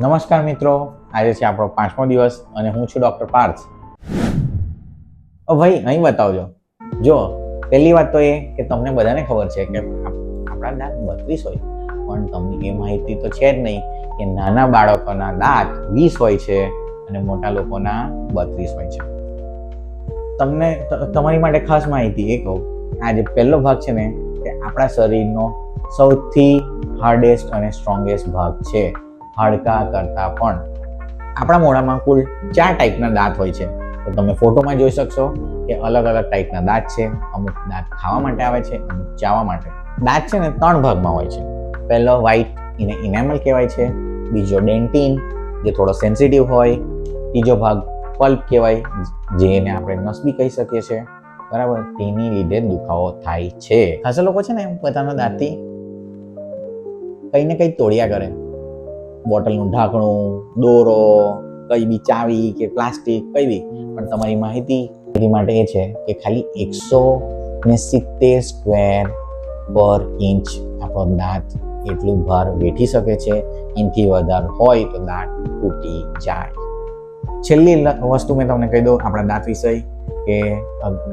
નમસ્કાર મિત્રો, આજે છે આપણો 5મો દિવસ અને હું છું ડૉક્ટર પાર્થ. ભાઈ અહીં બતાવજો. જો પહેલી વાત તો એ કે તમને બધાને ખબર છે કે આપણા દાંત 32 હોય, પણ તમને એ માહિતી તો છે જ નહીં કે નાના બાળકોના દાંત 20 હોય છે અને મોટા લોકોના 32 હોય છે. તમને તમારી માટે ખાસ માહિતી એ કહું, આ જે પહેલો ભાગ છે ને તે આપણા શરીરનો સૌથી હાર્ડેસ્ટ અને સ્ટ્રોંગેસ્ટ ભાગ છે. હાડકાં કરતાં પણ આપણા મોઢામાં કુલ 4 ટાઈપના દાંત હોય છે. તો તમે ફોટોમાં જોઈ શકશો કે અલગ અલગ ટાઈપના દાંત છે. અમુક દાંત ખાવા માટે આવે છે, અમુક ચાવવા માટે. દાંત છે ને 3 ભાગમાં હોય છે. પહેલો વ્હાઇટ ઇનેમલ કહેવાય છે, બીજો ડેન્ટિન જે થોડો સેન્સિટિવ હોય, ત્રીજો ભાગ પલ્પ કહેવાય જેને આપણે નસ બી કહી શકીએ છીએ, બરાબર. તેની લીધે દુખાવો થાય છે. ખાસ લોકો છે ને પોતાના દાંતથી કંઈ ને કંઈ તોડ્યા કરે. બોટલનું ઢાંકણું, દોરો, કઈ બી ચાવી કે પ્લાસ્ટિક કઈ બી. પણ તમારી માહિતી માટે એ છે કે ખાલી 170 સ્ક્વેર પર ઇંચ આપણો દાંત એટલું ભાર વેઠી શકે છે. એનાથી વધારે હોય તો દાંત તૂટી જાય. છેલ્લી વસ્તુ મેં તમને કહી દઉં આપણા દાંત વિષય, કે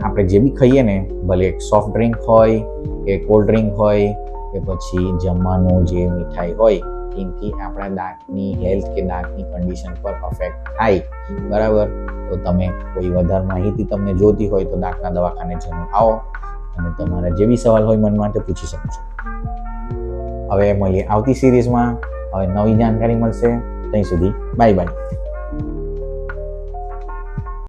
આપણે જે બી ખાઈએ ને, ભલે એક સોફ્ટ ડ્રિંક હોય કે કોલ્ડ ડ્રિંક હોય કે પછી જમવાનું જે મીઠાઈ હોય, એનાથી આપણા દાંતની હેલ્થ કે દાંતની કન્ડિશન પર અફેક્ટ થાય, બરાબર. તો તમે કોઈ વધારે માહિતી તમને જોતી હોય તો દાંતના દવાખાને જરૂર આવો અને તમારા જે બી સવાલ હોય મનમાં તે પૂછી શકો છો. હવે મળીએ આવતી સિરીઝમાં. હવે નવી જાણકારી મળશે. ત્યાં સુધી બાય બાય.